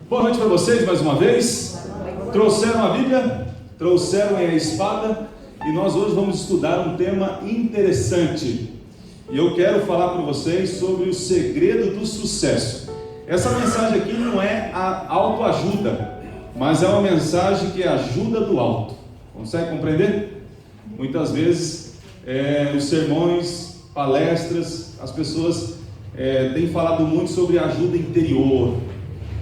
Boa noite para vocês mais uma vez. Trouxeram a Bíblia? Trouxeram a espada? E nós hoje vamos estudar um tema interessante. E eu quero falar para vocês sobre o segredo do sucesso. Essa mensagem aqui não é a autoajuda, mas é uma mensagem que ajuda do alto. Consegue compreender? Muitas vezes, os sermões, palestras, as pessoas têm falado muito sobre ajuda interior.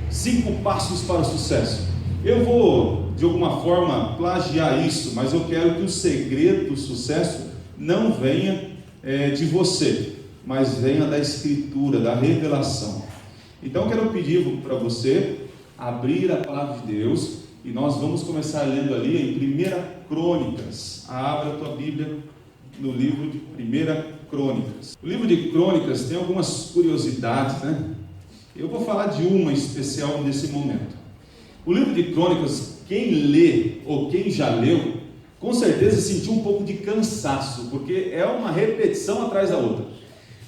5 passos para o sucesso. Eu vou, de alguma forma, plagiar isso, mas eu quero que o segredo do sucesso não venha de você, mas venha da Escritura, da revelação. Então eu quero pedir para você abrir a palavra de Deus e nós vamos começar lendo ali em 1 Crônicas. Abra a tua Bíblia no livro de 1 Crônicas. O livro de Crônicas tem algumas curiosidades, né? Eu vou falar de uma especial nesse momento. O livro de Crônicas, quem lê ou quem já leu, com certeza sentiu um pouco de cansaço, porque é uma repetição atrás da outra.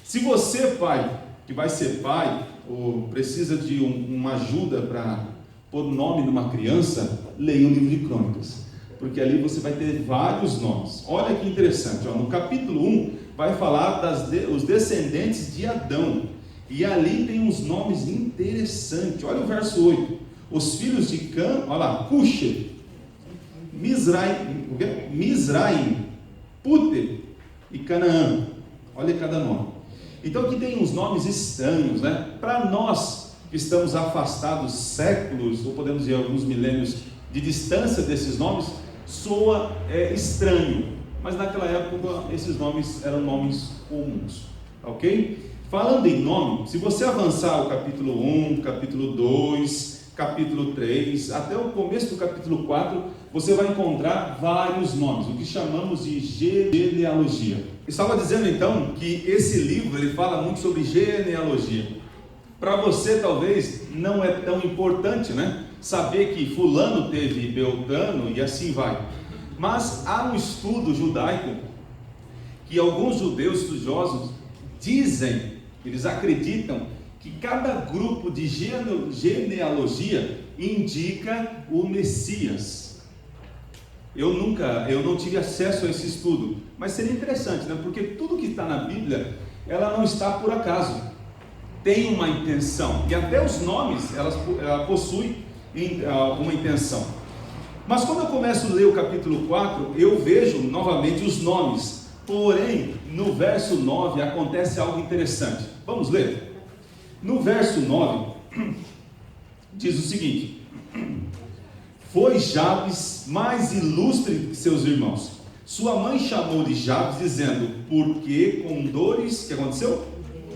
Se você, pai, que vai ser pai, ou precisa de uma ajuda para pôr nome numa criança, leia o livro de Crônicas, porque ali você vai ter vários nomes. Olha que interessante, no capítulo 1 vai falar os descendentes de Adão. E ali tem uns nomes interessantes. Olha o verso 8. Os filhos de Cã, olha lá, Cuxê, Mizraim, Puter e Canaã. Olha cada nome. Então aqui tem uns nomes estranhos, né? Para nós que estamos afastados séculos, ou podemos dizer alguns milênios de distância desses nomes, soa estranho. Mas naquela época esses nomes eram nomes comuns. Ok? Falando em nome, se você avançar o capítulo 1, capítulo 2, capítulo 3, até o começo do capítulo 4, você vai encontrar vários nomes, o que chamamos de genealogia. Estava dizendo então que esse livro ele fala muito sobre genealogia. Para você talvez não é tão importante, né? Saber que fulano teve Beltrano e assim vai. Mas há um estudo judaico que alguns judeus estudiosos dizem, eles acreditam que cada grupo de genealogia indica o Messias. Eu não tive acesso a esse estudo, mas seria interessante, né? Porque tudo que está na Bíblia, ela não está por acaso, tem uma intenção, e até os nomes, ela possui uma intenção. Mas quando eu começo a ler o capítulo 4, eu vejo novamente os nomes. Porém, no verso 9 acontece algo interessante. Vamos ler? No verso 9, diz o seguinte: foi Jabes mais ilustre que seus irmãos. Sua mãe chamou de Jabes, dizendo, porque com dores, o que aconteceu?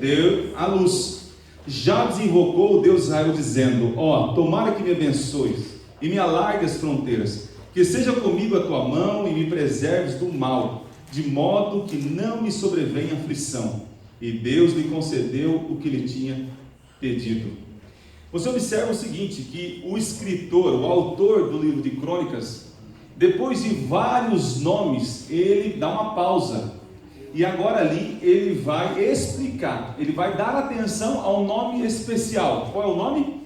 Deu à luz. Jabes invocou o Deus de Israel, dizendo, tomara que me abençoes e me alargue as fronteiras, que seja comigo a tua mão e me preserves do mal, de modo que não me sobrevenha aflição. E Deus lhe concedeu o que lhe tinha pedido. Você observa o seguinte, que o escritor, o autor do livro de Crônicas, depois de vários nomes, ele dá uma pausa. E agora ali ele vai explicar, ele vai dar atenção ao nome especial. Qual é o nome?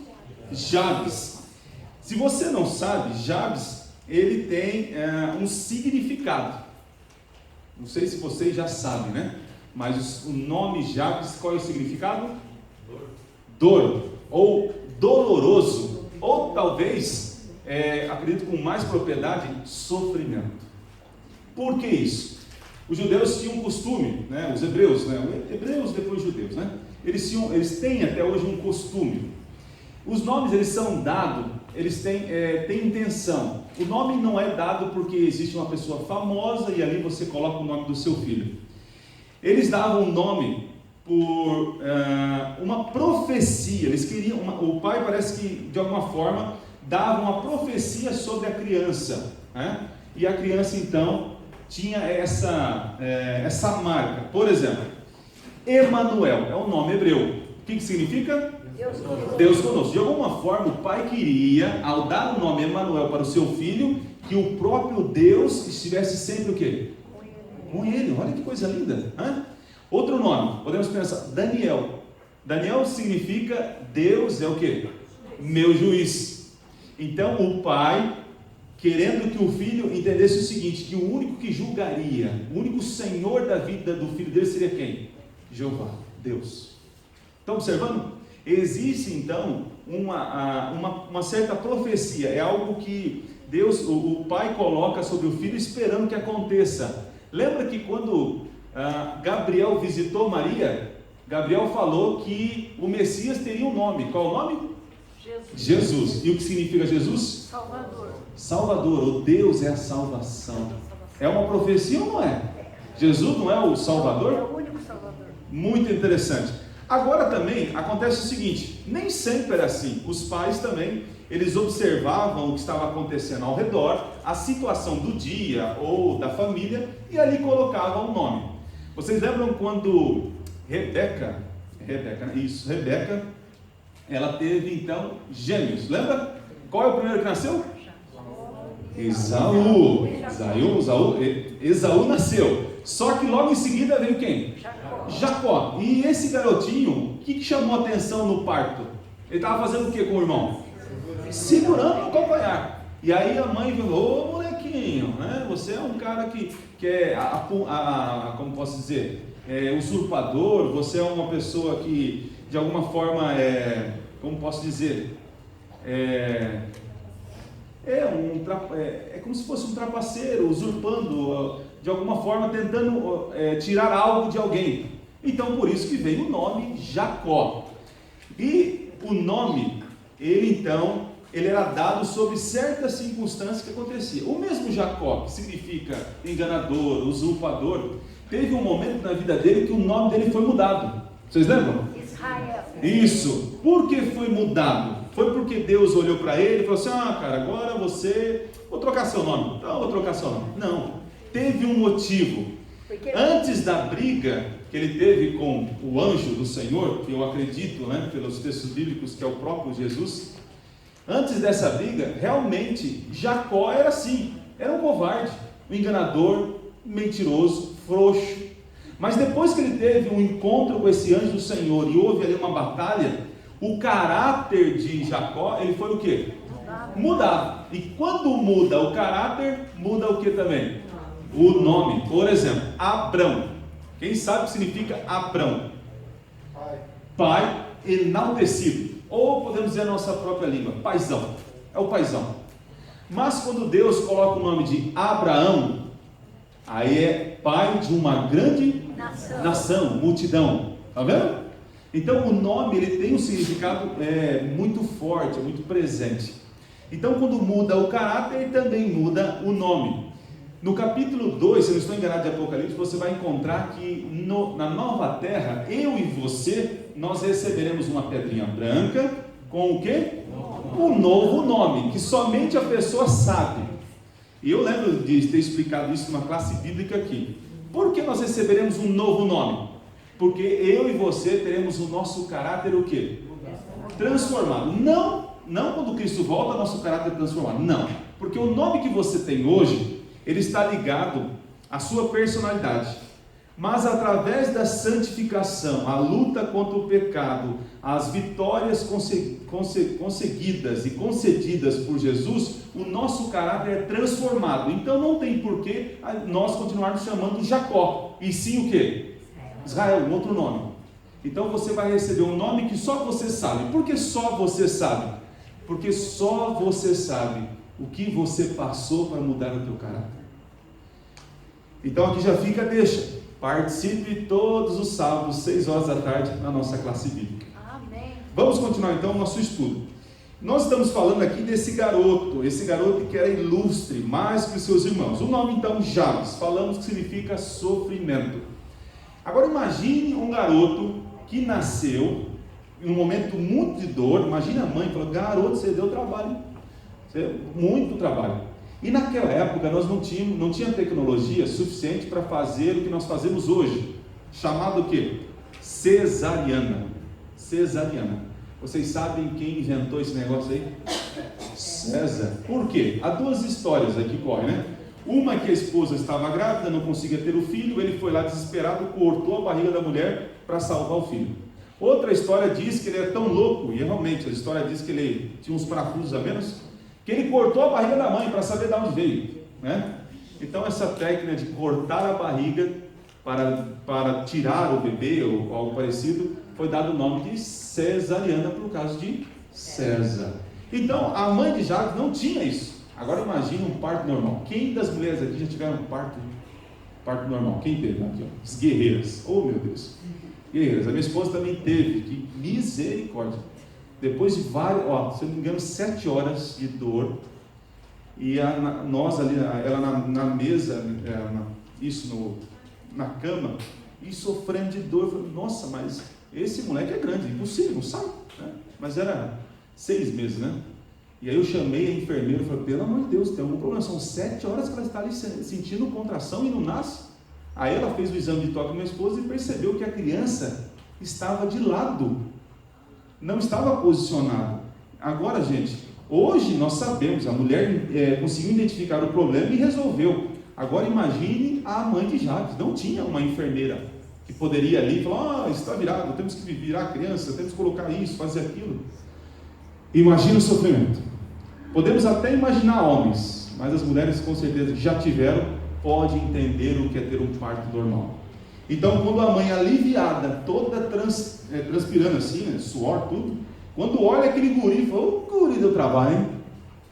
Jabes. Se você não sabe, Jabes, ele tem um significado. Não sei se vocês já sabem, né? Mas o nome Jabes, qual é o significado? Dor. Ou doloroso. Ou talvez, acredito com mais propriedade, sofrimento. Por que isso? Os judeus tinham um costume, né? Os hebreus, né? Hebreus depois judeus, né? Eles têm até hoje um costume. Os nomes eles são dados, eles têm intenção. O nome não é dado porque existe uma pessoa famosa e ali você coloca o nome do seu filho. Eles davam um nome por uma profecia. Eles queriam, o pai parece que de alguma forma dava uma profecia sobre a criança, né? E a criança então tinha essa marca. Por exemplo, Emanuel é um nome hebreu. O que significa? Deus conosco. De alguma forma o pai queria, ao dar o nome Emanuel para o seu filho, que o próprio Deus estivesse sempre o quê? Com ele. Olha que coisa linda, hein? Outro nome, podemos pensar, Daniel. Daniel significa Deus é o quê? meu juiz. Então o pai, querendo que o filho entendesse o seguinte, que o único que julgaria, o único senhor da vida do filho dele seria quem? Jeová, Deus. Estão observando? Existe então uma certa profecia, é algo que Deus, o pai coloca sobre o filho esperando que aconteça. Lembra que quando Gabriel visitou Maria, Gabriel falou que o Messias teria um nome. Qual o nome? Jesus. E o que significa Jesus? Salvador. O Deus é a salvação. É uma profecia ou não é? Jesus não é o Salvador? É o único Salvador. Muito interessante. Agora também acontece o seguinte, nem sempre era assim. Os pais também, eles observavam o que estava acontecendo ao redor, a situação do dia ou da família, e ali colocavam um nome. Vocês lembram quando Rebeca, ela teve então gêmeos, lembra? Qual é o primeiro que nasceu? Esaú nasceu. Só que logo em seguida veio quem? Jacó. E esse garotinho, o que chamou a atenção no parto? Ele estava fazendo o que com o irmão? Segurando o calcanhar. E aí a mãe falou: ô molequinho, né? Você é um cara que é, como posso dizer, usurpador, você é uma pessoa que de alguma forma como posso dizer, é como se fosse um trapaceiro, usurpando, de alguma forma tentando tirar algo de alguém. Então por isso que veio o nome Jacó. E o nome, ele era dado sob certas circunstâncias que aconteciam. O mesmo Jacó, que significa enganador, usurpador, teve um momento na vida dele que o nome dele foi mudado. Vocês lembram? Israel. Isso. Por que foi mudado? Foi porque Deus olhou para ele e falou assim: cara, agora vou trocar seu nome. Então, vou trocar seu nome. Não. Teve um motivo. Antes da briga que ele teve com o anjo do Senhor, que eu acredito, né, pelos textos bíblicos, que é o próprio Jesus, antes dessa briga, realmente, Jacó era assim, era um covarde, um enganador, mentiroso, frouxo. Mas depois que ele teve um encontro com esse anjo do Senhor e houve ali uma batalha, o caráter de Jacó, ele foi o quê? Mudado. E quando muda o caráter, muda o que também? O nome. Por exemplo, Abrão. Quem sabe o que significa Abrão? Pai enaltecido. Ou podemos dizer a nossa própria língua, paizão. É o paizão. Mas quando Deus coloca o nome de Abraão, aí é pai de uma grande nação, multidão. Está vendo? Então o nome, ele tem um significado muito forte, muito presente. Então quando muda o caráter, também muda o nome. No capítulo 2, se eu não estou enganado de Apocalipse, você vai encontrar que na nova terra, eu e você, nós receberemos uma pedrinha branca com o quê? Um novo nome, que somente a pessoa sabe. E eu lembro de ter explicado isso numa classe bíblica aqui. Por que nós receberemos um novo nome? Porque eu e você teremos o nosso caráter o quê? Transformado. Não quando Cristo volta, nosso caráter é transformado. Não. Porque o nome que você tem hoje, ele está ligado à sua personalidade. Mas através da santificação, a luta contra o pecado, as vitórias conseguidas e concedidas por Jesus, o nosso caráter é transformado. Então não tem porquê nós continuarmos chamando Jacó, e sim o quê? Israel, um outro nome. Então você vai receber um nome que só você sabe. Por que só você sabe? Porque só você sabe o que você passou para mudar o teu caráter. Então aqui já fica, deixa. Participe todos os sábados, 6 horas da tarde, na nossa classe bíblica. Amém. Vamos continuar então o nosso estudo. Nós estamos falando aqui desse garoto, esse garoto que era ilustre, mais que os seus irmãos. O nome então, Jabes, falamos que significa sofrimento. Agora imagine um garoto que nasceu em um momento muito de dor. Imagine a mãe falando: garoto, você deu trabalho, muito trabalho. E naquela época nós não tinha tecnologia suficiente para fazer o que nós fazemos hoje, chamado o quê? Cesariana. Vocês sabem quem inventou esse negócio aí? César. Por quê? Há duas histórias aqui que correm, né? Uma que a esposa estava grávida, não conseguia ter o filho, ele foi lá desesperado, cortou a barriga da mulher para salvar o filho. Outra história diz que ele é tão louco, e realmente a história diz que ele tinha uns parafusos a menos, que ele cortou a barriga da mãe para saber de onde veio, né? Então essa técnica de cortar a barriga para tirar o bebê ou algo parecido, foi dado o nome de cesariana por causa de César. Então a mãe de Jabes não tinha isso. Agora imagine um parto normal. Quem das mulheres aqui já tiveram um parto normal? Quem teve aqui? Ó? As guerreiras. Oh meu Deus, guerreiras. A minha esposa também teve. Que misericórdia. Depois de vários, se eu não me engano, 7 horas de dor. E nós ali, ela na mesa, na cama, e sofrendo de dor. Eu falei, nossa, mas esse moleque é grande, impossível, não sai, né? Mas era 6 meses, né? E aí eu chamei a enfermeira e falei, pelo amor de Deus, tem algum problema? São 7 horas que ela está ali sentindo contração e não nasce. Aí ela fez o exame de toque com minha esposa e percebeu que a criança estava de lado, não estava posicionada. Agora, gente, hoje nós sabemos, a mulher conseguiu identificar o problema e resolveu. Agora imagine a mãe de Jabes, não tinha uma enfermeira que poderia ali falar, está virado, temos que virar a criança, temos que colocar isso, fazer aquilo. Imagina o sofrimento. Podemos até imaginar homens, mas as mulheres com certeza que já tiveram, podem entender o que é ter um parto normal. Então quando a mãe aliviada, toda transpirando assim, né, suor, tudo, quando olha aquele guri, fala, o guri deu trabalho, hein?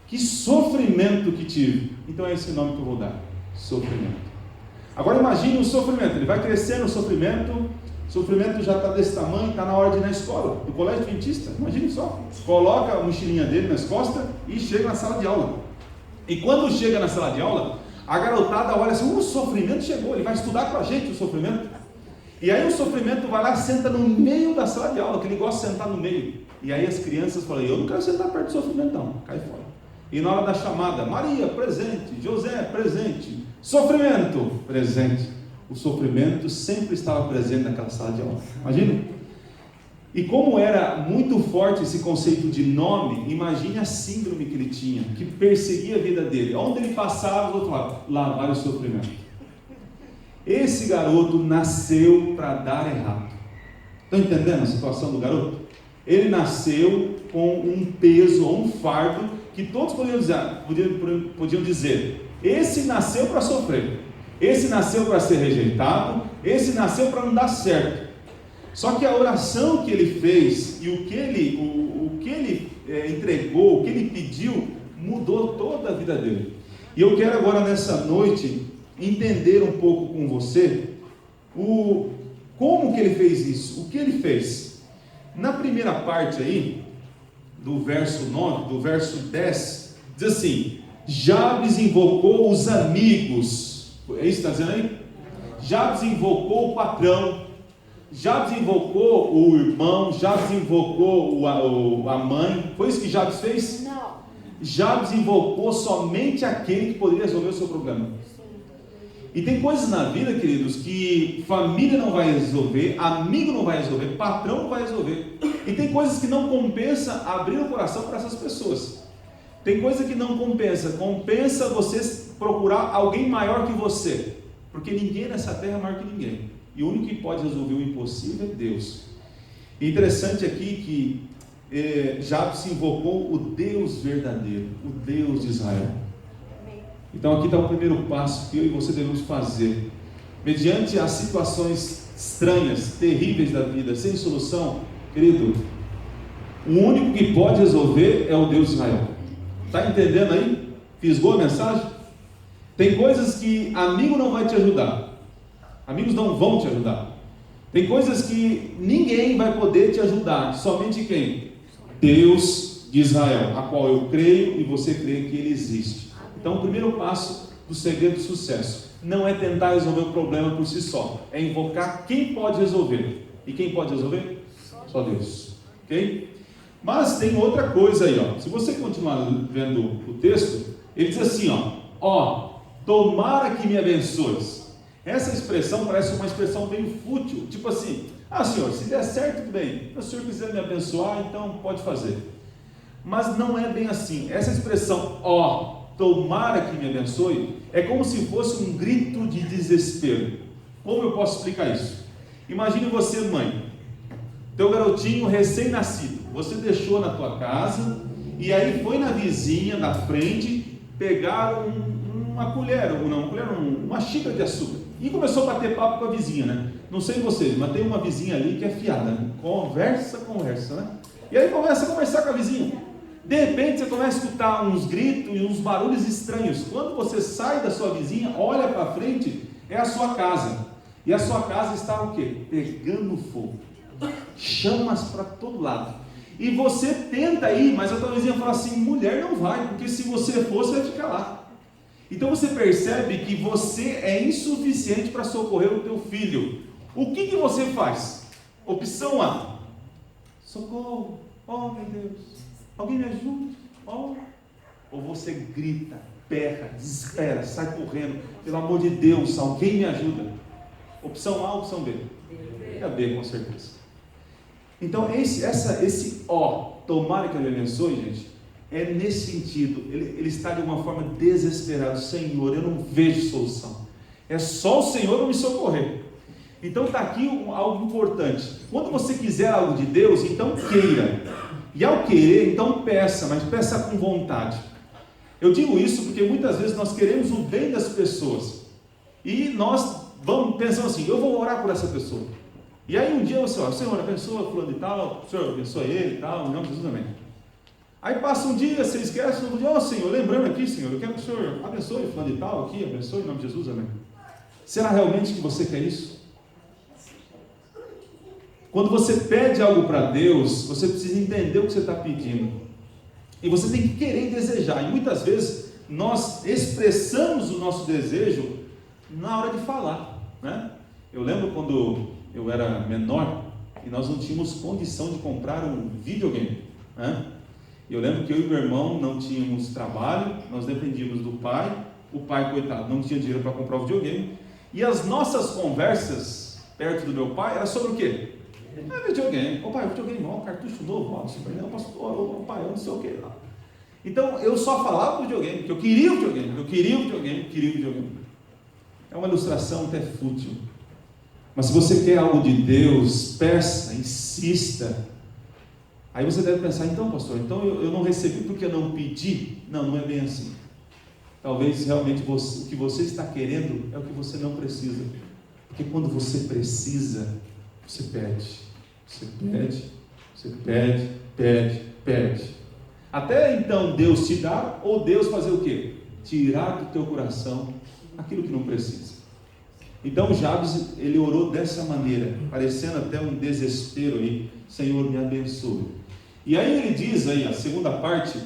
Que sofrimento que tive. Então é esse nome que eu vou dar, sofrimento. Agora imagine o sofrimento, ele vai crescendo o sofrimento já está desse tamanho, está na hora de ir na escola, do colégio adventista, imagine só, coloca a mochilinha dele nas costas e chega na sala de aula. E quando chega na sala de aula, a garotada olha assim, o sofrimento chegou, ele vai estudar com a gente o sofrimento. E aí o sofrimento vai lá, senta no meio da sala de aula, que ele gosta de sentar no meio. E aí as crianças falam, eu não quero sentar perto do sofrimento não, cai fora. E na hora da chamada, Maria, presente, José, presente, sofrimento, presente. O sofrimento sempre estava presente naquela sala de aula, imagina? E como era muito forte esse conceito de nome, imagine a síndrome que ele tinha, que perseguia a vida dele. Onde ele passava, os outros falavam, lá vai o sofrimento. Esse garoto nasceu para dar errado. Estão entendendo a situação do garoto? Ele nasceu com um peso, um fardo, que todos podiam dizer, esse nasceu para sofrer, esse nasceu para ser rejeitado, esse nasceu para não dar certo. Só que a oração que ele fez e o que ele entregou, o que ele pediu, mudou toda a vida dele. E eu quero agora nessa noite entender um pouco com você como que ele fez isso, o que ele fez. Na primeira parte aí, do verso 9, do verso 10, diz assim, Jabes invocou os amigos. É isso que está dizendo aí? Jabes invocou o patrão, Jabes invocou o irmão, Jabes invocou a mãe. Foi isso que Jabes fez? Não. Jabes invocou somente aquele que poderia resolver o seu problema. E tem coisas na vida, queridos, que família não vai resolver, amigo não vai resolver, patrão não vai resolver. E tem coisas que não compensa abrir o coração para essas pessoas. Tem coisa que não compensa você procurar alguém maior que você, porque ninguém nessa terra é maior que ninguém, e o único que pode resolver o impossível é Deus. E interessante aqui que Jabes invocou o Deus verdadeiro, o Deus de Israel. Então aqui está o primeiro passo que eu e você devemos fazer, mediante as situações estranhas, terríveis da vida, sem solução, querido, o único que pode resolver é o Deus de Israel. Está entendendo aí? Fisgou a mensagem? Tem coisas que amigo não vai te ajudar, amigos não vão te ajudar. Tem coisas que ninguém vai poder te ajudar, somente quem? Deus de Israel, a qual eu creio e você crê que Ele existe. Então o primeiro passo do segredo do sucesso não é tentar resolver o problema por si só, é invocar quem pode resolver. E quem pode resolver? Só Deus. Ok? Mas tem outra coisa aí, ó. Se você continuar vendo o texto, ele diz assim, ó, tomara que me abençoes. Essa expressão parece uma expressão bem fútil, tipo assim, Senhor, se der certo, tudo bem, se o Senhor quiser me abençoar, então pode fazer. Mas não é bem assim. Essa expressão, tomara que me abençoe, é como se fosse um grito de desespero. Como eu posso explicar isso? Imagine você, mãe, teu garotinho recém-nascido, você deixou na tua casa, e aí foi na vizinha da frente, pegaram uma colher, uma xícara de açúcar, e começou a bater papo com a vizinha, né? Não sei vocês, mas tem uma vizinha ali que é fiada, né? Conversa, né? E aí começa a conversar com a vizinha. De repente você começa a escutar uns gritos e uns barulhos estranhos. Quando você sai da sua vizinha, olha para frente, é a sua casa. E a sua casa está o quê? Pegando fogo. Chamas para todo lado. E você tenta ir, mas a tua vizinha fala assim: mulher, não vai, porque se você for, você vai ficar lá. Então você percebe que você é insuficiente para socorrer o teu filho. O que você faz? Opção A: socorro, oh meu Deus, alguém me ajude, oh. Ou você grita, berra, desespera, sai correndo, pelo amor de Deus, alguém me ajuda. Opção A ou opção B? É a B, com certeza. Então esse ó, tomara que ele abençoe, gente, é nesse sentido. Ele está de uma forma desesperado: Senhor, eu não vejo solução, é só o Senhor me socorrer. Então está aqui algo importante. Quando você quiser algo de Deus, então queira, e ao querer, então peça, mas peça com vontade. Eu digo isso porque muitas vezes nós queremos o bem das pessoas, e nós vamos pensando assim: eu vou orar por essa pessoa. E aí um dia você ora: Senhor, abençoa fulano e tal, Senhor, abençoa ele e tal, em nome de Jesus, amém. Aí passa um dia, você esquece, no outro dia: ó Senhor, lembrando aqui, Senhor, eu quero que o Senhor abençoe fulano e tal aqui, abençoe em nome de Jesus, amém. Será realmente que você quer isso? Quando você pede algo para Deus, você precisa entender o que você está pedindo, e você tem que querer e desejar. E muitas vezes nós expressamos o nosso desejo na hora de falar, né? Eu lembro quando eu era menor e nós não tínhamos condição de comprar um videogame, né? Eu lembro que eu e meu irmão não tínhamos trabalho, nós dependíamos do pai. O pai, coitado, não tinha dinheiro para comprar o videogame, e as nossas conversas perto do meu pai era sobre o quê? Videogame. Ô pai, videogame, ó, cartucho novo, ó, Super Nintendo, pastor, pai, eu não sei o que lá. Então eu só falava do videogame, porque eu queria o videogame. É uma ilustração até fútil. Mas se você quer algo de Deus, peça, insista. Aí você deve pensar: então pastor, então eu não recebi porque eu não pedi? Não, não é bem assim. Talvez realmente o que você está querendo é o que você não precisa. Porque quando você precisa, você pede. Pede. Até então Deus te dá, ou Deus fazer o quê? Tirar do teu coração aquilo que não precisa. Então Jabes, ele orou dessa maneira, parecendo até um desespero aí: Senhor, me abençoe. E aí ele diz aí, a segunda parte,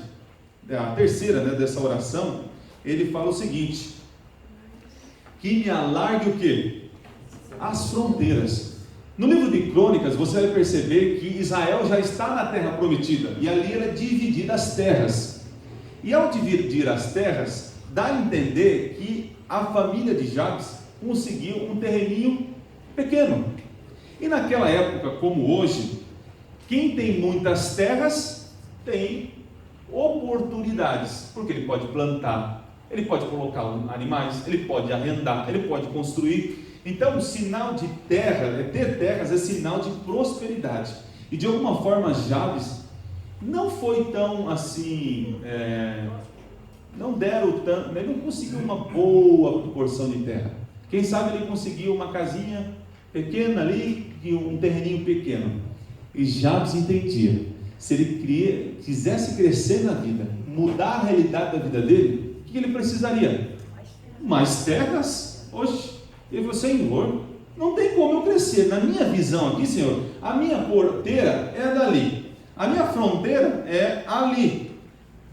a terceira, né, dessa oração, ele fala o seguinte: que me alargue o quê? As fronteiras. No livro de Crônicas, você vai perceber que Israel já está na terra prometida, e ali era dividida as terras. E ao dividir as terras, dá a entender que a família de Jabes conseguiu um terreninho pequeno. E naquela época, como hoje, quem tem muitas terras tem oportunidades, porque ele pode plantar, ele pode colocar animais, ele pode arrendar, ele pode construir. Então o sinal de terra, ter terras, é sinal de prosperidade. E de alguma forma Jabes não foi tão assim, não deram tanto, ele não conseguiu uma boa proporção de terra. Quem sabe ele conseguiu uma casinha pequena ali, e um terreninho pequeno. E Jabes entendia: se ele quisesse crescer na vida, mudar a realidade da vida dele, o que ele precisaria? Mais terras. Oxe, ele falou: Senhor, não tem como eu crescer. Na minha visão aqui, Senhor, a minha porteira é dali, a minha fronteira é ali.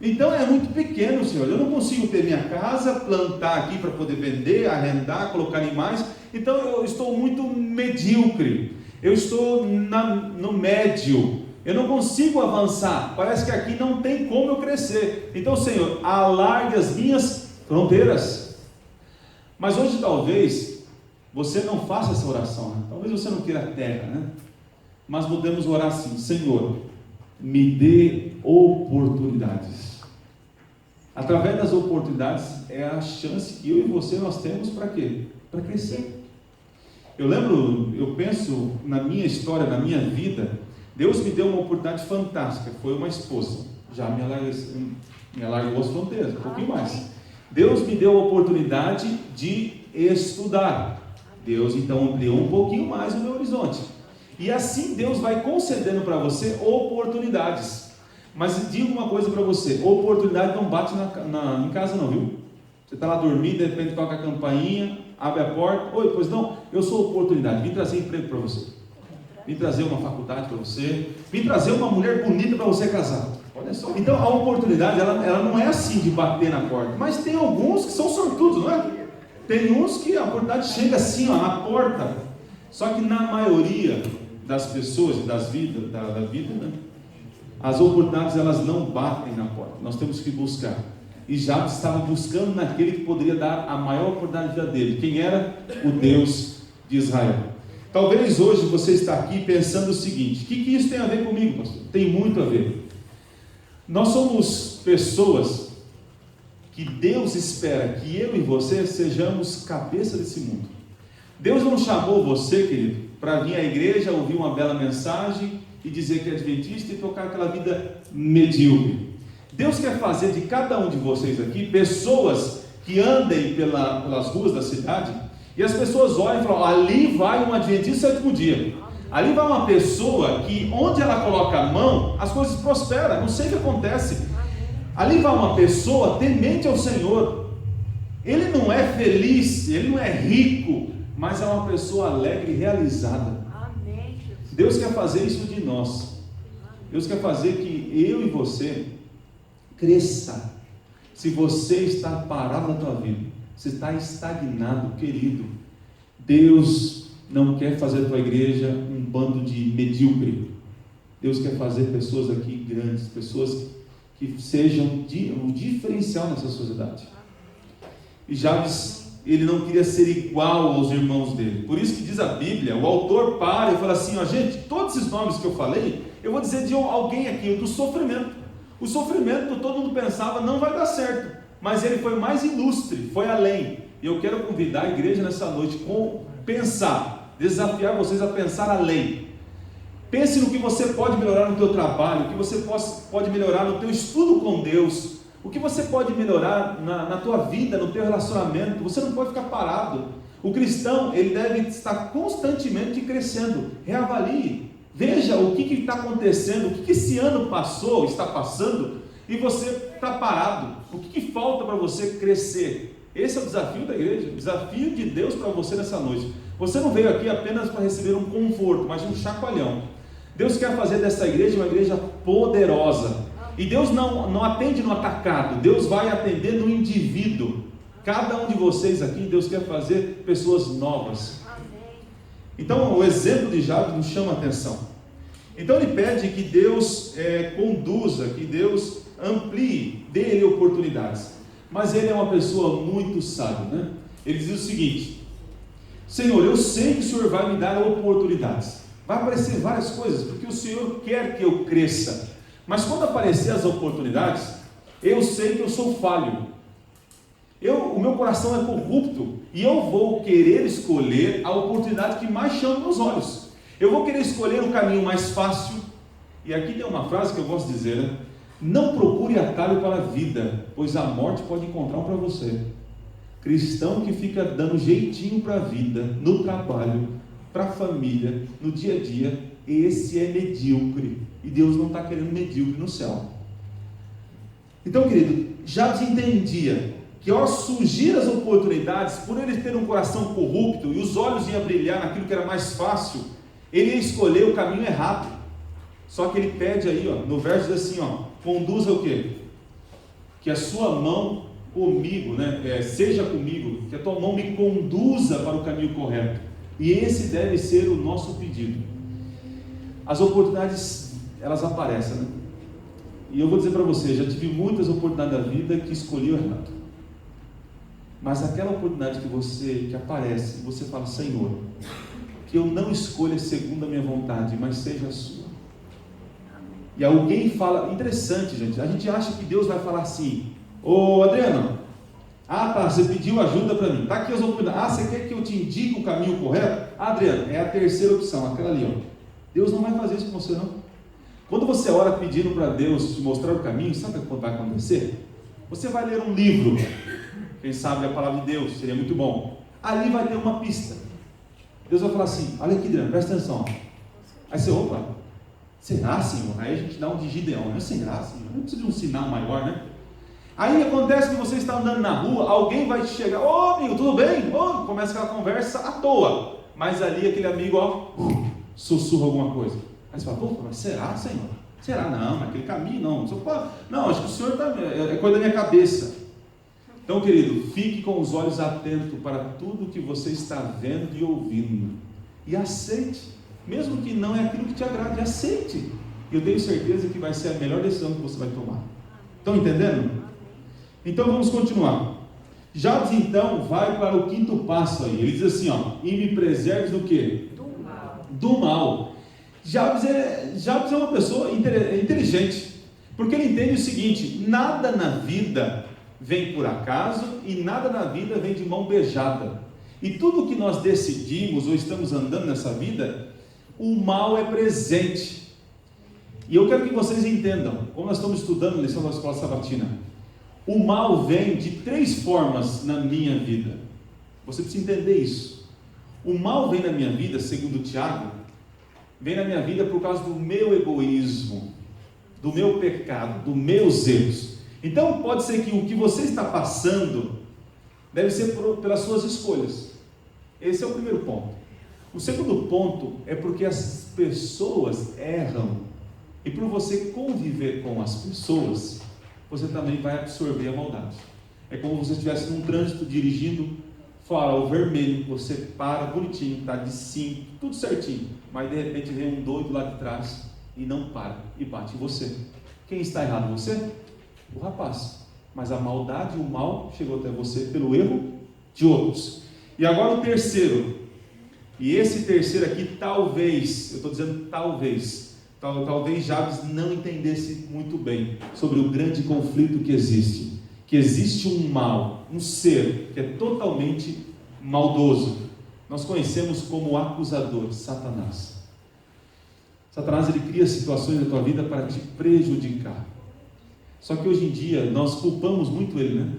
Então é muito pequeno, Senhor. Eu não consigo ter minha casa, plantar aqui para poder vender, arrendar, colocar animais. Então eu estou muito medíocre. Eu estou no médio. Eu não consigo avançar. Parece que aqui não tem como eu crescer. Então, Senhor, alargue as minhas fronteiras. Mas hoje talvez você não faça essa oração, né? Talvez você não queira terra, né? Mas podemos orar assim: Senhor, me dê oportunidades. Através das oportunidades é a chance que eu e você nós temos para quê? Para crescer. Eu penso na minha história, na minha vida, Deus me deu uma oportunidade fantástica, foi uma esposa, já me alargou as fronteiras, um pouquinho mais. Deus me deu a oportunidade de estudar, Deus então ampliou um pouquinho mais o meu horizonte, e assim Deus vai concedendo para você oportunidades. Mas digo uma coisa para você, oportunidade não bate em casa não, viu? Você está lá dormindo, de repente toca a campainha, abre a porta, oi, pois não, eu sou oportunidade, vim trazer emprego para você, vim trazer uma faculdade para você, vim trazer uma mulher bonita para você casar. Olha só. Então a oportunidade, ela não é assim de bater na porta, mas tem alguns que são sortudos, não é? Tem uns que a oportunidade chega assim, ó, na porta. Só que na maioria das pessoas, da vida, né? As oportunidades elas não batem na porta, nós temos que buscar. E Jabes estava buscando naquele que poderia dar a maior oportunidade da vida dele. Quem era? O Deus de Israel. Talvez hoje você está aqui pensando o seguinte: o que isso tem a ver comigo, pastor? Tem muito a ver. Nós somos pessoas que Deus espera que eu e você sejamos cabeça desse mundo. Deus não chamou você, querido, para vir à igreja, ouvir uma bela mensagem e dizer que é adventista e tocar aquela vida medíocre. Deus quer fazer de cada um de vocês aqui pessoas que andem pelas ruas da cidade e as pessoas olham e falam: ali vai um adventista sétimo dia, ali vai uma pessoa que onde ela coloca a mão as coisas prosperam, não sei o que acontece, ali vai uma pessoa temente ao Senhor, ele não é feliz, ele não é rico, mas é uma pessoa alegre e realizada. Deus quer fazer isso de nós. Deus quer fazer que eu e você cresça. Se você está parado na tua vida, você está estagnado, querido, Deus não quer fazer a tua igreja um bando de medíocre. Deus quer fazer pessoas aqui grandes, pessoas que sejam um diferencial nessa sociedade. E Jabes, ele não queria ser igual aos irmãos dele. Por isso que diz a Bíblia, o autor para e fala assim: ó, gente, todos esses nomes que eu falei, eu vou dizer de alguém aqui, do sofrimento. O sofrimento, todo mundo pensava, não vai dar certo, mas ele foi mais ilustre, foi além. E eu quero convidar a igreja nessa noite desafiar vocês a pensar além. Pense no que você pode melhorar no teu trabalho, o que você pode melhorar no teu estudo com Deus, o que você pode melhorar na tua vida, no teu relacionamento. Você não pode ficar parado. O cristão, ele deve estar constantemente crescendo. Reavalie, veja o que está acontecendo, o que esse ano está passando, e você está parado. O que falta para você crescer? Esse é o desafio da igreja, o desafio de Deus para você nessa noite. Você não veio aqui apenas para receber um conforto, mas um chacoalhão. Deus quer fazer dessa igreja uma igreja poderosa. E Deus não atende no atacado, Deus vai atender no indivíduo. Cada um de vocês aqui, Deus quer fazer pessoas novas. Então o exemplo de Jabes nos chama a atenção. Então ele pede que Deus conduza, que Deus amplie, dê ele oportunidades. Mas ele é uma pessoa muito sábia, né? Ele diz o seguinte: Senhor, eu sei que o Senhor vai me dar oportunidades, vai aparecer várias coisas, porque o Senhor quer que eu cresça. Mas quando aparecer as oportunidades, eu sei que eu sou falho, o meu coração é corrupto, e eu vou querer escolher a oportunidade que mais chama meus olhos. Eu vou querer escolher o caminho mais fácil. E aqui tem uma frase que eu gosto de dizer, né? Não procure atalho para a vida, pois a morte pode encontrar um para você. Cristão que fica dando jeitinho para a vida, no trabalho, para a família, no dia a dia, esse é medíocre, e Deus não está querendo medíocre no céu. Então, querido, Jabes entendia que ao surgir as oportunidades, por ele ter um coração corrupto e os olhos iam brilhar naquilo que era mais fácil, ele ia escolher o caminho errado. Só que ele pede aí, ó, no verso diz assim, ó, conduza o quê? Que a sua mão comigo, né, seja comigo, que a tua mão me conduza para o caminho correto. E esse deve ser o nosso pedido. As oportunidades, elas aparecem, né? E eu vou dizer para você, já tive muitas oportunidades da vida que escolhi o errado. Mas aquela oportunidade que aparece, você fala: Senhor, que eu não escolha segundo a minha vontade, mas seja a sua. E alguém fala, interessante, gente, a gente acha que Deus vai falar assim: ô Adriano, Ah, tá, você pediu ajuda para mim. Tá aqui as oportunidades. Ah, você quer que eu te indique o caminho correto? Adriano, é a terceira opção, aquela ali, ó. Deus não vai fazer isso com você, não. Quando você ora pedindo para Deus te mostrar o caminho, sabe o que vai acontecer? Você vai ler um livro, quem sabe a palavra de Deus, seria muito bom. Ali vai ter uma pista. Deus vai falar assim: olha aqui, Adriano, presta atenção. Aí você, opa, será, Senhor? Aí a gente dá um de Gideão, né? Será, Senhor? Não precisa de um sinal maior, né? Aí acontece que você está andando na rua, alguém vai te chegar: ô amigo, tudo bem? Ô, começa aquela conversa à toa, mas ali aquele amigo, ó, sussurra alguma coisa. Aí você fala: pô, mas será, Senhor? Será? Não, naquele caminho não. Não, acho que o Senhor está, é coisa da minha cabeça. Então, querido, fique com os olhos atentos para tudo que você está vendo e ouvindo, e aceite, mesmo que não é aquilo que te agrade, aceite. Eu tenho certeza que vai ser a melhor decisão que você vai tomar. Estão entendendo? Então vamos continuar. Jabes então vai para o quinto passo aí. Ele diz assim, ó: e me preserves do quê? Do mal. Do mal. Jabes é uma pessoa inteligente, porque ele entende o seguinte: nada na vida vem por acaso e nada na vida vem de mão beijada. E tudo que nós decidimos ou estamos andando nessa vida, o mal é presente. E eu quero que vocês entendam, como nós estamos estudando a lição da escola sabatina, o mal vem de 3 formas na minha vida. Você precisa entender isso. O mal vem na minha vida, segundo Tiago, vem na minha vida por causa do meu egoísmo, do meu pecado, dos meus erros. Então pode ser que o que você está passando deve ser pelas suas escolhas. Esse é o primeiro ponto. O segundo ponto é porque as pessoas erram, e por você conviver com as pessoas, você também vai absorver a maldade. É como se você estivesse num trânsito dirigindo, farol vermelho, você para bonitinho, está de 5, tudo certinho, mas de repente vem um doido lá de trás e não para, e bate em você. Quem está errado? Você? O rapaz. Mas a maldade e o mal chegou até você pelo erro de outros. E agora o terceiro, e esse terceiro aqui talvez, eu estou dizendo talvez Jabes não entendesse muito bem sobre o grande conflito que existe um mal, um ser que é totalmente maldoso. Nós conhecemos como o acusador, Satanás. Satanás, ele cria situações na tua vida para te prejudicar. Só que hoje em dia nós culpamos muito ele, né?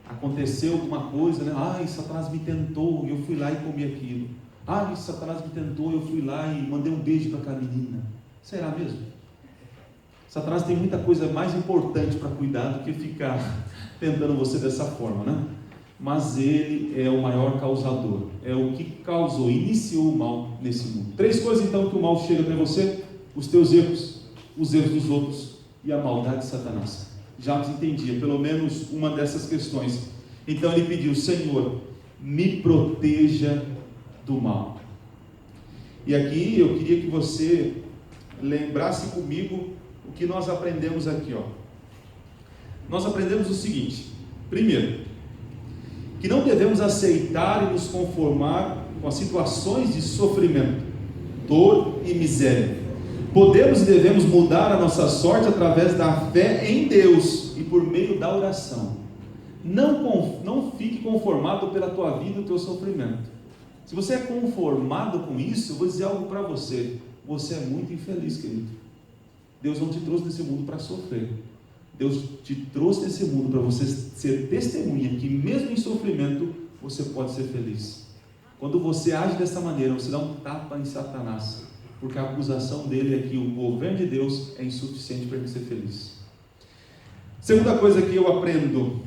Aconteceu alguma coisa, né? Ai, Satanás me tentou e eu fui lá e comi aquilo. Ai, Satanás me tentou e eu fui lá e mandei um beijo para aquela menina. Será mesmo? Satanás tem muita coisa mais importante para cuidar do que ficar tentando você dessa forma, né? Mas ele é o maior causador, é o que causou, iniciou o mal nesse mundo. 3 coisas então que o mal chega até você: os teus erros, os erros dos outros e a maldade de Satanás. Jabes entendia pelo menos uma dessas questões. Então ele pediu: Senhor, me proteja do mal. E aqui eu queria que você lembrasse comigo o que nós aprendemos aqui, ó. Nós aprendemos o seguinte: primeiro, que não devemos aceitar e nos conformar com as situações de sofrimento, dor e miséria. Podemos e devemos mudar a nossa sorte através da fé em Deus e por meio da oração. Não fique conformado pela tua vida e o teu sofrimento. Se você é conformado com isso, eu vou dizer algo para você: você é muito infeliz, querido. Deus não te trouxe nesse mundo para sofrer. Deus te trouxe nesse mundo para você ser testemunha que mesmo em sofrimento você pode ser feliz. Quando você age dessa maneira, você dá um tapa em Satanás, porque a acusação dele é que o governo de Deus é insuficiente para ele ser feliz. Segunda coisa que eu aprendo,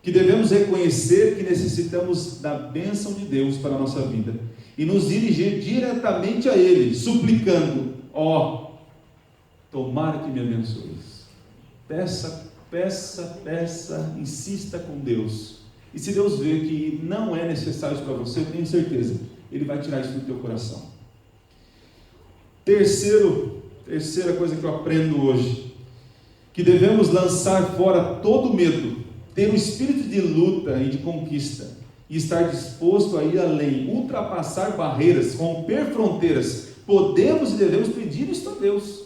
que devemos reconhecer que necessitamos da bênção de Deus para a nossa vida e nos dirigir diretamente a Ele, suplicando: ó, tomara que me abençoes. Peça, insista com Deus. E se Deus vê que não é necessário isso para você, eu tenho certeza, Ele vai tirar isso do teu coração. Terceira coisa que eu aprendo hoje, que devemos lançar fora todo medo, ter um espírito de luta e de conquista, e estar disposto a ir além, ultrapassar barreiras, romper fronteiras. Podemos e devemos pedir isso a Deus.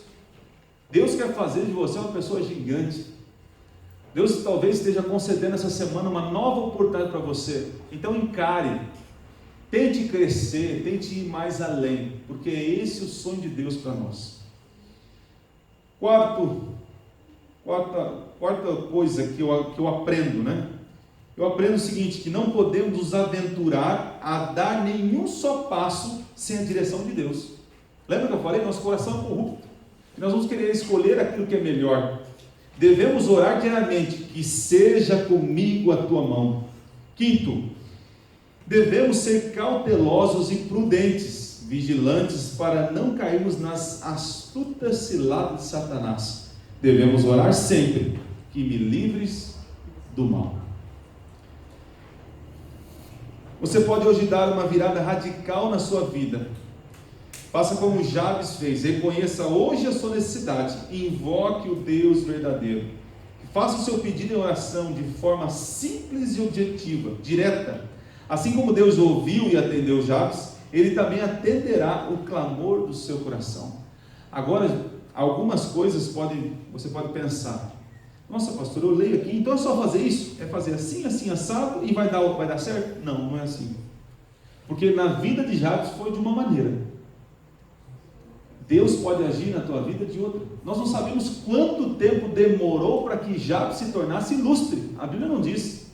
Deus quer fazer de você uma pessoa gigante. Deus talvez esteja concedendo essa semana uma nova oportunidade para você. Então encare, tente crescer, tente ir mais além, porque é esse o sonho de Deus para nós. Quarta coisa que eu aprendo, né? Eu aprendo o seguinte, que não podemos nos aventurar a dar nenhum só passo sem a direção de Deus. Lembra que eu falei? Nosso coração é corrupto. E nós vamos querer escolher aquilo que é melhor. Devemos orar diariamente, que seja comigo a tua mão. Quinto, devemos ser cautelosos e prudentes, vigilantes para não cairmos nas astutas ciladas de Satanás. Devemos orar sempre, que me livres do mal. Você pode hoje dar uma virada radical na sua vida. Faça como Jabes fez, reconheça hoje a sua necessidade e invoque o Deus verdadeiro. Faça o seu pedido em oração de forma simples e objetiva, direta. Assim como Deus ouviu e atendeu Jabes, Ele também atenderá o clamor do seu coração. Agora, algumas coisas você pode pensar: nossa, pastor, eu leio aqui, então é só fazer isso? É fazer assim, assim, assado e vai dar certo? Não, não é assim. Porque na vida de Jabes foi de uma maneira. Deus pode agir na tua vida de outra. Nós não sabemos quanto tempo demorou para que Jabes se tornasse ilustre. A Bíblia não diz.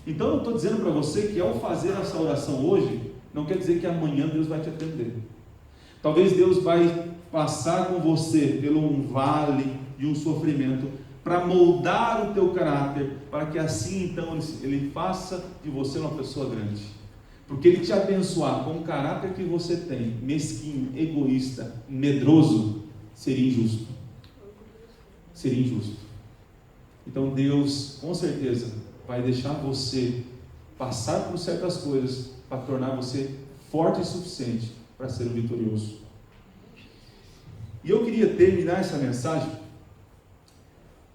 Então eu estou dizendo para você que ao fazer essa oração hoje, não quer dizer que amanhã Deus vai te atender. Talvez Deus vai passar com você pelo um vale de um sofrimento, para moldar o teu caráter, para que assim então Ele faça de você uma pessoa grande. Porque Ele te abençoar com o caráter que você tem, mesquinho, egoísta, medroso, seria injusto. Seria injusto. Então Deus, com certeza, vai deixar você passar por certas coisas, para tornar você forte o suficiente para ser um vitorioso. E eu queria terminar essa mensagem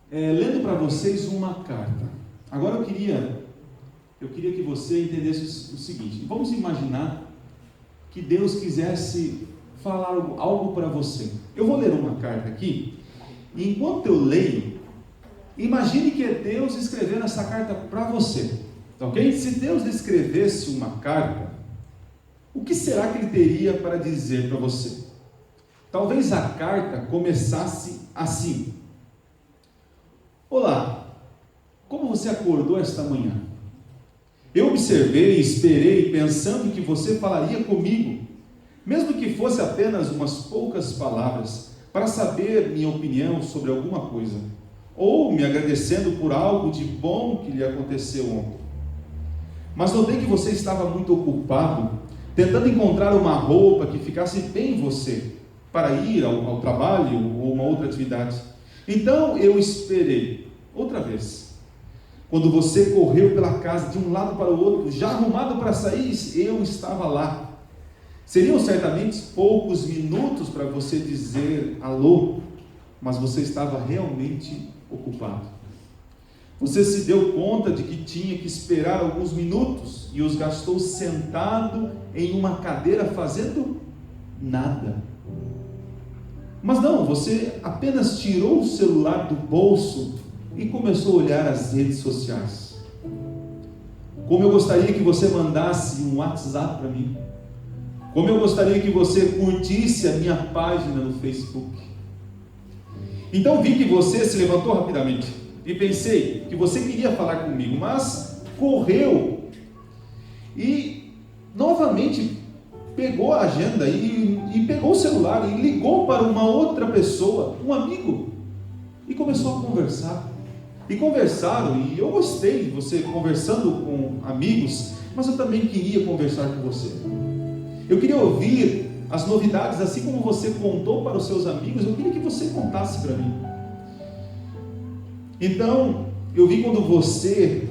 lendo para vocês uma carta. Agora eu queria que você entendesse o seguinte: vamos imaginar que Deus quisesse falar algo para você. Eu vou ler uma carta aqui, e enquanto eu leio, imagine que é Deus escrevendo essa carta para você, ok? Se Deus escrevesse uma carta, o que será que Ele teria para dizer para você? Talvez a carta começasse assim: olá, como você acordou esta manhã? Eu observei e esperei pensando que você falaria comigo, mesmo que fosse apenas umas poucas palavras, para saber minha opinião sobre alguma coisa, ou me agradecendo por algo de bom que lhe aconteceu ontem. Mas notei que você estava muito ocupado, tentando encontrar uma roupa que ficasse bem em você, para ir ao trabalho ou uma outra atividade. Então eu esperei, outra vez. Quando você correu pela casa de um lado para o outro, já arrumado para sair, eu estava lá. Seriam certamente poucos minutos para você dizer alô, mas você estava realmente ocupado. Você se deu conta de que tinha que esperar alguns minutos e os gastou sentado em uma cadeira fazendo nada. Mas não, você apenas tirou o celular do bolso e começou a olhar as redes sociais. Como eu gostaria que você mandasse um WhatsApp para mim. Como eu gostaria que você curtisse a minha página no Facebook. Então vi que você se levantou rapidamente e pensei que você queria falar comigo, mas correu e novamente pegou a agenda e pegou o celular e ligou para uma outra pessoa, um amigo, e começou a conversar. E conversaram, e eu gostei de você conversando com amigos, mas eu também queria conversar com você. Eu queria ouvir as novidades, assim como você contou para os seus amigos, eu queria que você contasse para mim. Então, eu vi quando você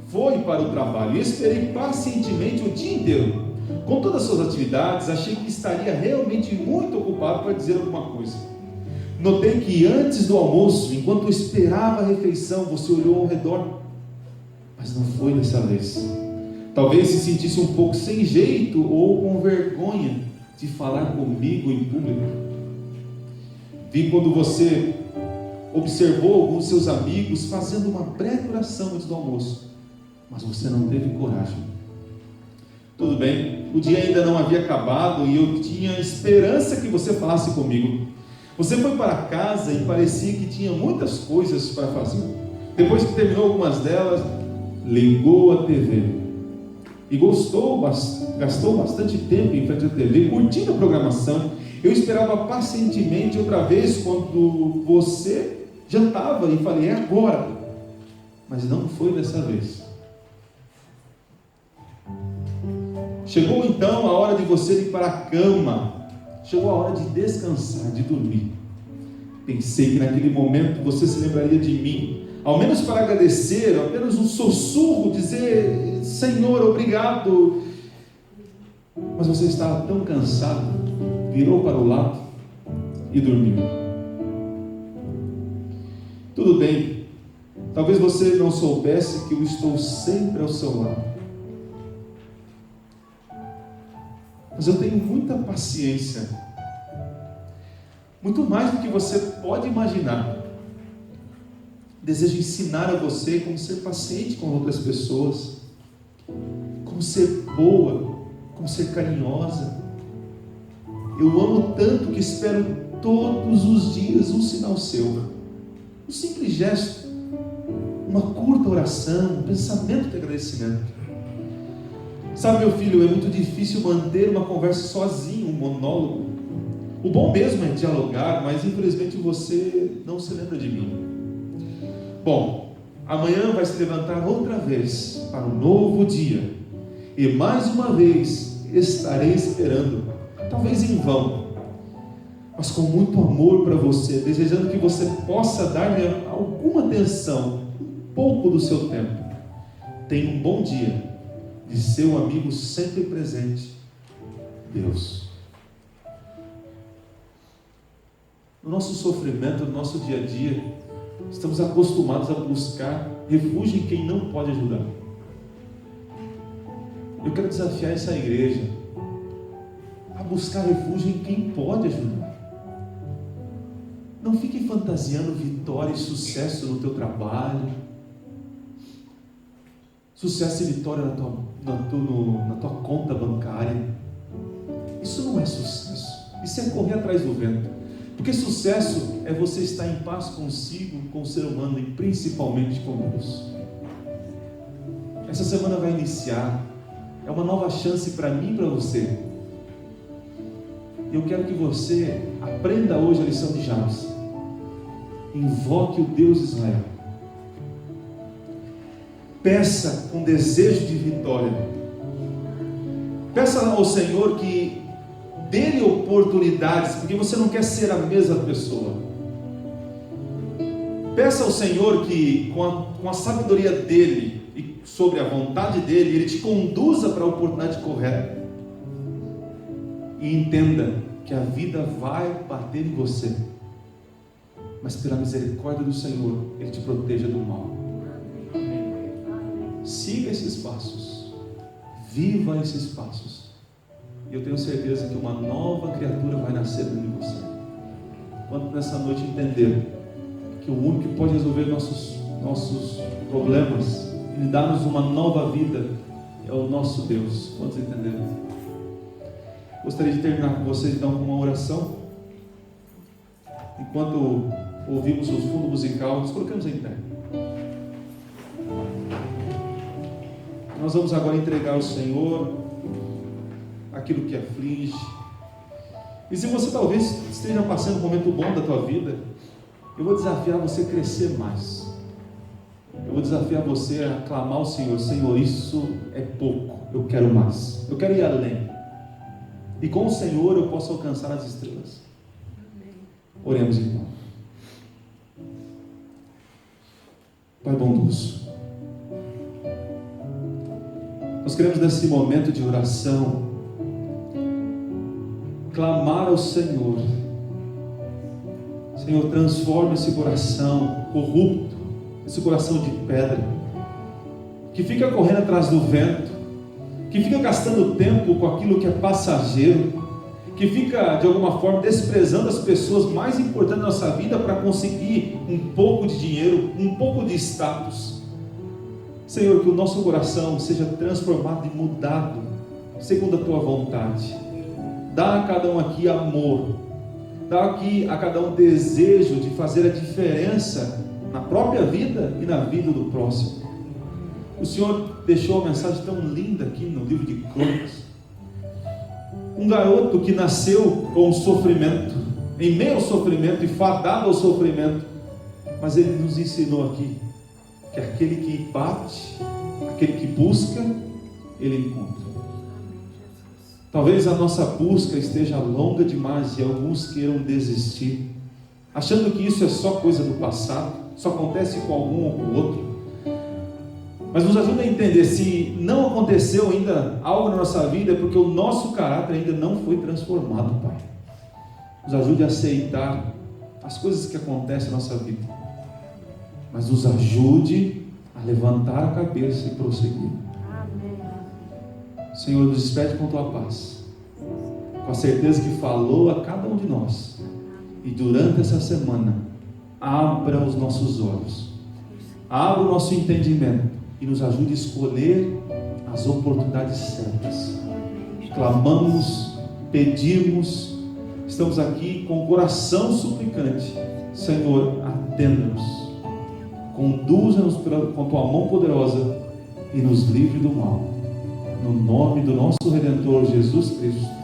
foi para o trabalho, e esperei pacientemente o dia inteiro. Com todas as suas atividades, achei que estaria realmente muito ocupado para dizer alguma coisa. Notei que antes do almoço, enquanto eu esperava a refeição, você olhou ao redor, mas não foi dessa vez. Talvez se sentisse um pouco sem jeito ou com vergonha de falar comigo em público. Vi quando você observou alguns de seus amigos fazendo uma breve oração antes do almoço, mas você não teve coragem. Tudo bem, o dia ainda não havia acabado e eu tinha esperança que você falasse comigo. Você foi para casa e parecia que tinha muitas coisas para fazer. Depois que terminou algumas delas, ligou a TV e gastou bastante tempo em frente à TV, curtindo a programação. Eu esperava pacientemente outra vez quando você jantava e falei, é agora. Mas não foi dessa vez. Chegou então a hora de você ir para a cama. Chegou a hora de descansar, de dormir. Pensei que naquele momento você se lembraria de mim, ao menos para agradecer, apenas um sussurro, dizer, Senhor, obrigado. Mas você estava tão cansado, virou para o lado e dormiu. Tudo bem, talvez você não soubesse que eu estou sempre ao seu lado. Mas eu tenho muita paciência, muito mais do que você pode imaginar. Desejo ensinar a você como ser paciente com outras pessoas, como ser boa, como ser carinhosa. Eu amo tanto que espero todos os dias um sinal seu, um simples gesto, uma curta oração, um pensamento de agradecimento. Sabe, meu filho, é muito difícil manter uma conversa sozinho, um monólogo. O bom mesmo é dialogar, mas infelizmente você não se lembra de mim. Bom, amanhã vai se levantar outra vez para um novo dia, e mais uma vez estarei esperando, talvez em vão, mas com muito amor para você, desejando que você possa dar-me alguma atenção, um pouco do seu tempo. Tenha um bom dia, de seu amigo sempre presente, Deus. No nosso sofrimento, no nosso dia a dia, estamos acostumados a buscar refúgio em quem não pode ajudar. Eu quero desafiar essa igreja a buscar refúgio em quem pode ajudar. Não fique fantasiando vitória e sucesso no teu trabalho, sucesso e vitória na tua conta bancária. Isso não é sucesso, isso é correr atrás do vento. Porque sucesso é você estar em paz consigo, com o ser humano e principalmente com Deus. Essa semana vai iniciar, é uma nova chance para mim e para você. Eu quero que você aprenda hoje a lição de Jabes. Invoque o Deus de Israel. Peça com desejo de vitória. Peça ao Senhor que dê-lhe oportunidades, porque você não quer ser a mesma pessoa. Peça ao Senhor que com a sabedoria dEle e sobre a vontade dEle, Ele te conduza para a oportunidade correta. E entenda que a vida vai bater em você, mas pela misericórdia do Senhor, Ele te proteja do mal. Siga esses passos, viva esses passos, e eu tenho certeza que uma nova criatura vai nascer dentro de você. Quando nessa noite entender que o único que pode resolver nossos problemas e dar-nos uma nova vida é o nosso Deus. Quantos entenderam? Gostaria de terminar com vocês então com uma oração. Enquanto ouvimos o fundo musical, nos colocamos em pé. Nós vamos agora entregar ao Senhor aquilo que aflige. E se você talvez esteja passando um momento bom da tua vida, eu vou desafiar você a crescer mais. Eu vou desafiar você a clamar ao Senhor: Senhor, isso é pouco, eu quero mais, eu quero ir além. E com o Senhor eu posso alcançar as estrelas. Oremos então. Pai bondoso, nós queremos nesse momento de oração clamar ao Senhor. Senhor, transforma esse coração corrupto, esse coração de pedra, que fica correndo atrás do vento, que fica gastando tempo com aquilo que é passageiro, que fica de alguma forma desprezando as pessoas mais importantes da nossa vida para conseguir um pouco de dinheiro, um pouco de status. Senhor, que o nosso coração seja transformado e mudado segundo a tua vontade. Dá a cada um aqui amor, dá aqui a cada um desejo de fazer a diferença na própria vida e na vida do próximo. O Senhor deixou uma mensagem tão linda aqui no livro de Crônicas. Um garoto que nasceu com sofrimento, em meio ao sofrimento e fadado ao sofrimento, mas ele nos ensinou aqui que aquele que bate, aquele que busca, ele encontra. Talvez a nossa busca esteja longa demais e alguns queiram desistir, achando que isso é só coisa do passado, só acontece com algum ou com outro. Mas nos ajuda a entender, se não aconteceu ainda algo na nossa vida, é porque o nosso caráter ainda não foi transformado, Pai. Nos ajude a aceitar as coisas que acontecem na nossa vida, mas nos ajude a levantar a cabeça e prosseguir. Senhor, nos despede com tua paz, com a certeza que falou a cada um de nós, e durante essa semana abra os nossos olhos, abra o nosso entendimento e nos ajude a escolher as oportunidades certas. Clamamos, pedimos, estamos aqui com o coração suplicante. Senhor, atenda-nos, conduza-nos com tua mão poderosa e nos livre do mal. No nome do nosso Redentor Jesus Cristo.